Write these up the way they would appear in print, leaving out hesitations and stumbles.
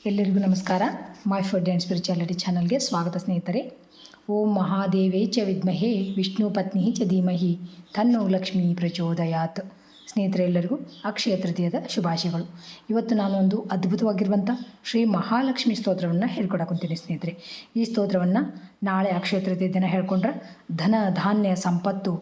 ಎಲ್ಲರಿಗೂ ನಮಸ್ಕಾರ. My food and spirituality ಚಾನಲ್ಗೆ ಸ್ವಾಗತ ಸ್ನೇಹಿತರೆ. ಓಂ ಮಹಾದೇವೇ ಚ ವಿದ್ಮಹೇ ವಿಷ್ಣು ಪತ್ನಿ ಚ ಧೀಮಹಿ ತನ್ನೋ ಲಕ್ಷ್ಮೀ ಪ್ರಚೋದಯಾತ್. ಸ್ನೇಹಿತರೆ, ಎಲ್ಲರಿಗೂ ಅಕ್ಷಯ ತೃತೀಯದ ಶುಭಾಶಯಗಳು. ಇವತ್ತು ನಾನು ಒಂದು ಅದ್ಭುತವಾಗಿರುವಂಥ ಶ್ರೀ ಮಹಾಲಕ್ಷ್ಮಿ ಸ್ತೋತ್ರವನ್ನು ಹೇಳ್ಕೊಡಕೊಂತೀನಿ ಸ್ನೇಹಿತರೆ. ಈ ಸ್ತೋತ್ರವನ್ನು ನಾಳೆ ಅಕ್ಷಯ ತೃತೀಯ ದಿನ ಹೇಳ್ಕೊಂಡ್ರೆ ಧನ ಧಾನ್ಯ ಸಂಪತ್ತು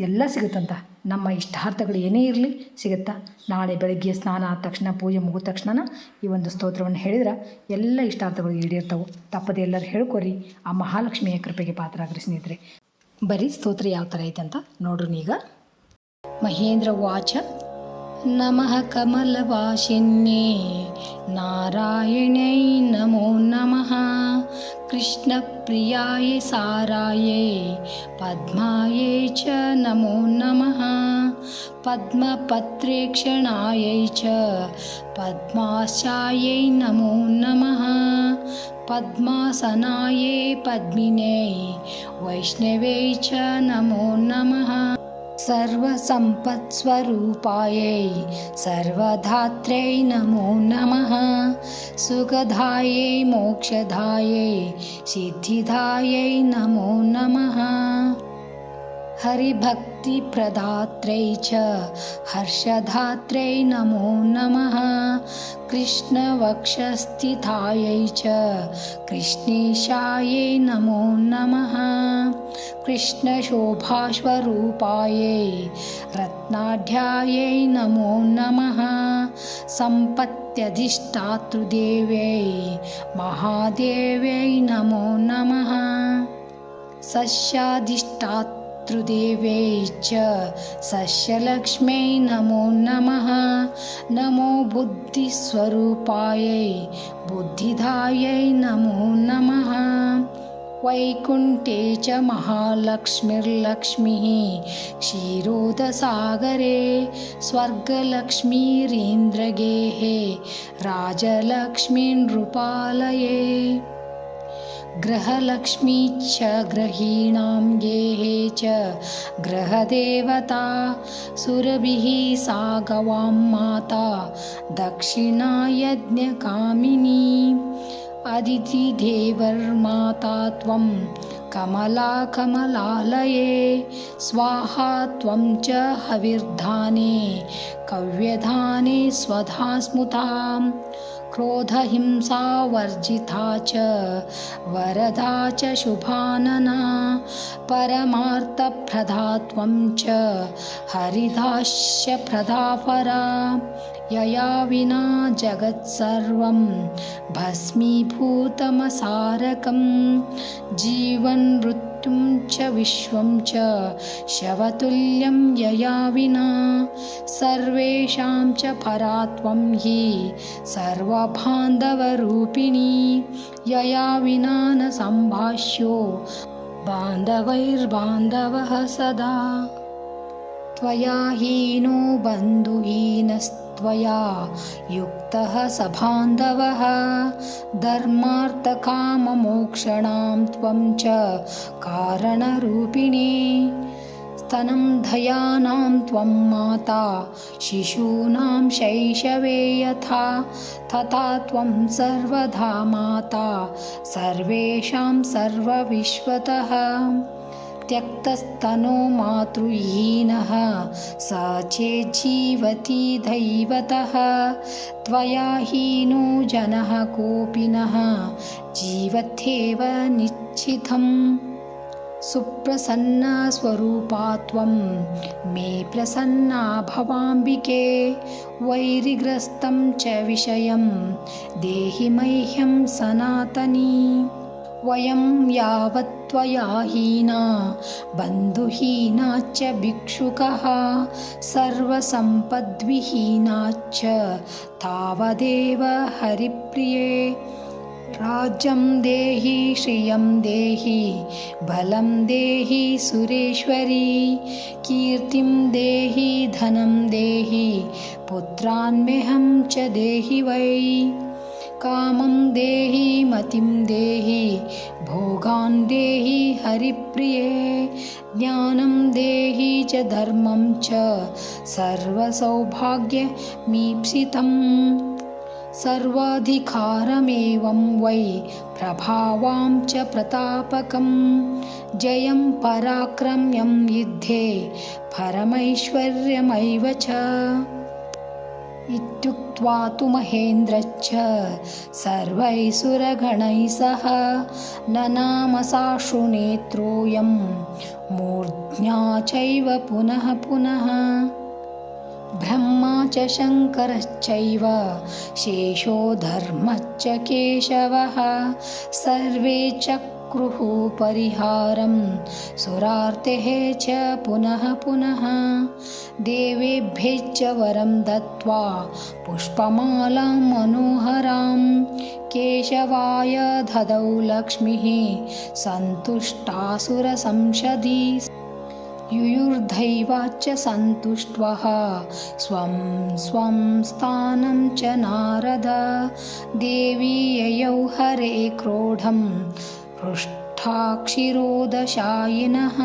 ಎಲ್ಲ ಸಿಗುತ್ತಂತ. ನಮ್ಮ ಇಷ್ಟಾರ್ಥಗಳು ಏನೇ ಇರಲಿ ಸಿಗುತ್ತಾ. ನಾಳೆ ಬೆಳಗ್ಗೆ ಸ್ನಾನ ಆದ ತಕ್ಷಣ, ಪೂಜೆ ಮುಗಿದ ತಕ್ಷಣ ಈ ಒಂದು ಸ್ತೋತ್ರವನ್ನು ಹೇಳಿದ್ರೆ ಎಲ್ಲ ಇಷ್ಟಾರ್ಥಗಳು ಈಡೇರ್ತವೆ. ತಪ್ಪದೆ ಎಲ್ಲರೂ ಹೇಳ್ಕೊರಿ. ಆ ಮಹಾಲಕ್ಷ್ಮಿಯ ಕೃಪೆಗೆ ಪಾತ್ರರಾಗ್ರಿ ಸ್ನೇಹಿತರೆ. ಬರೀ ಸ್ತೋತ್ರ ಯಾವ ಥರ ಐತೆ ಅಂತ ನೋಡ್ರಿ ಈಗ. ಮಹೇಂದ್ರ ವಾಚ ನಮಃ ಕಮಲವಾಸಿನ್ಯೇ ನಾರಾಯಣೈ ನಮೋ ನಮಃ ಕೃಷ್ಣಪ್ರಿಯಾಯ ಸಾರಾಯೇ ಪದ್ಮಾಯೇ ಚ ನಮೋ ನಮಃ ಪದ್ಮಪತ್ರೇಕ್ಷಣಾಯೈ ಚ ಪದ್ಮಾಸ್ಯಾಯೈ ನಮೋ ನಮಃ ಪದ್ಮಾಸನಾಯೇ ಪದ್ಮಿನೇ ವೈಷ್ಣವೇ ಚ ನಮೋ ನಮಃ सर्वसम्पत्स्वरूपायै सर्वधात्र्यै नमो नमः सुखदायै मोक्षदायै सिद्धिदायै नमो नमः हरिभक्तिप्रदात्रै च हर्षधात्रै नमो नमः कृष्णवक्षस्थितायै च कृष्णेशायै नमो नमः कृष्णशोभास्वरूपायै रत्नाढ्यायै नमो नमः सम्पत्यधिष्ठातृदेव्यै महादेव्यै नमो नमः सस्याधिष्ठातृदेव्यै च सस्यलक्ष्म्यै नमो नमः नमो बुद्धिस्वरूपायै बुद्धिदायै नमो नमः वैकुण्ठे च महालक्ष्मीर्लक्ष्मीः क्षीरोदसागरे स्वर्गलक्ष्मीरीन्द्रगेः राजलक्ष्मी नृपालये गृहलक्ष्मी च गृहीणां गेः च गृहदेवता सुरभिः सा गवां माता दक्षिणा यज्ञकामिनी अदितिदेवर्माता त्वं कमला कमलालये स्वाहा त्वं च हविर्धाने कव्यधाने स्वधा स्मृता क्रोधहिंसा वर्जिता च वरदा च शुभानना परमार्थप्रदा त्वं च हरिदास्यप्रदा परा यया विना जगत्सर्वं भस्मीभूतमसारकं जीवन्मृत्युं च विश्वं च शवतुल्यं यया विना सर्वेषां च परा त्वं हि सर्वबान्धवरूपिणी यया विना न सम्भाष्यो बान्धवैर्बान्धवः सदा त्वया हीनो बन्धुहीनस्त्वया युक्तः सबान्धवः धर्मार्थकाममोक्षणां त्वं च कारणरूपिणी स्तनं धयानां त्वं माता शिशूनां शैशवे यथा तथा त्वं सर्वदा माता सर्वेषां सर्वविश्वतः त्यक्तस्तनो मातृहीनः स चेज्जीवति दैवतः त्वया हीनो जनः कोऽपि नः जीवत्येव निश्चितम् सुप्रसन्ना स्वरूपा त्वं मे प्रसन्ना भवाम्बिके वैरिग्रस्तं च विषयं देहि मह्यं सनातनी वयं यावत् त्वया हीना बन्धुहीनाश्च भिक्षुकः सर्वसम्पद्विहीनाश्च तावदेव हरिप्रिये राज्यं देहि श्रियं देहि बलं देहि सुरेश्वरी कीर्तिं देहि धनं देहि पुत्रान्मेहं च देहि वै कामं देहि मतिं देहि भोगान् देहि हरिप्रिये ज्ञानं देहि च धर्मं च सर्वसौभाग्यमीप्सितम् सर्वाधिकारमेवं वै प्रभावां च प्रतापकं जयं पराक्रम्यं युद्धे परमैश्वर्यमैव च इत्युक्त्वा तु महेन्द्रश्च सर्वैः सुरगणैः सह ननाम साश्रुनेत्रोऽयं मूर्ध्ना चैव पुनः पुनः ब्रह्मा च शङ्करश्चैव शेषो धर्मश्च केशवः सर्वे चक्रुः परिहारं सुरार्तेः च पुनः पुनः देवेभ्यश्च वरं दत्त्वा पुष्पमालां मनोहरां केशवाय ददौ लक्ष्मीः सन्तुष्टासुरसंसदि युयुर्दैवाच्च सन्तुष्ट्वः स्वं स्वं स्थानं च नारद देवी ययौ हरे क्रोढं पृष्ठाक्षिरोदशायिनः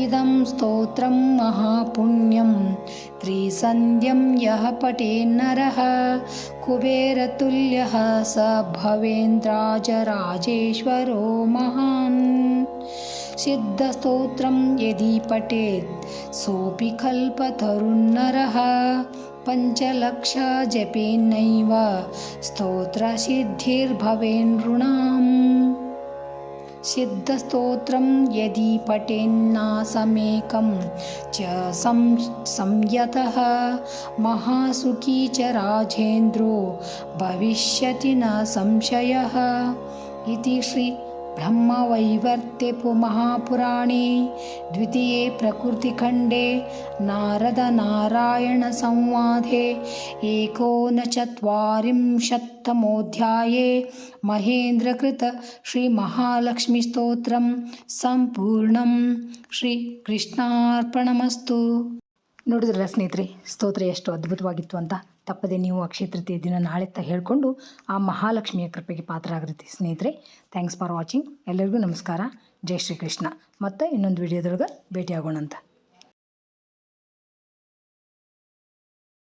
इदं स्तोत्रं महापुण्यं त्रिसन्ध्यं यः पठेन्नरः कुबेरतुल्यः स भवेन्द्राजराजेश्वरो महान् सिद्धस्तोत्रं यदि पठेत् सोऽपि कल्पतरुन्नरः पञ्चलक्षजपेनैव स्तोत्रसिद्धिर्भवेन्नृणाम् सिद्धस्तोत्रं यदि पठेन्नासमेकं च संयतः महासुखी च राजेन्द्रो भविष्यति न संशयः इति श्री ब्रह्मवैवर्त्ये महापुराणे द्वितीये प्रकृतिखण्डे नारदनारायणसंवादे 39तमोऽध्याये महेन्द्रकृत श्रीमहालक्ष्मीस्तोत्रं सम्पूर्णं ಶ್ರೀಕೃಷ್ಣಾರ್ಪಣಮಸ್ತು. ನೋಡಿದ್ರಲ್ಲ ಸ್ನೇಹಿತರೆ, ಸ್ತೋತ್ರ ಎಷ್ಟು ಅದ್ಭುತವಾಗಿತ್ತು ಅಂತ. ತಪ್ಪದೆ ನೀವು ಅಕ್ಷಯ ತೃತೀಯ ದಿನ ನಾಳೆ ಹೇಳಿಕೊಂಡು ಆ ಮಹಾಲಕ್ಷ್ಮಿಯ ಕೃಪೆಗೆ ಪಾತ್ರರಾಗಿರ್ತೀವಿ ಸ್ನೇಹಿತರೆ. Thanks for watching. ಎಲ್ಲರಿಗೂ ನಮಸ್ಕಾರ. ಜೈ ಶ್ರೀಕೃಷ್ಣ. ಮತ್ತು ಇನ್ನೊಂದು ವಿಡಿಯೋದೊಳಗೆ ಭೇಟಿಯಾಗೋಣಂತ.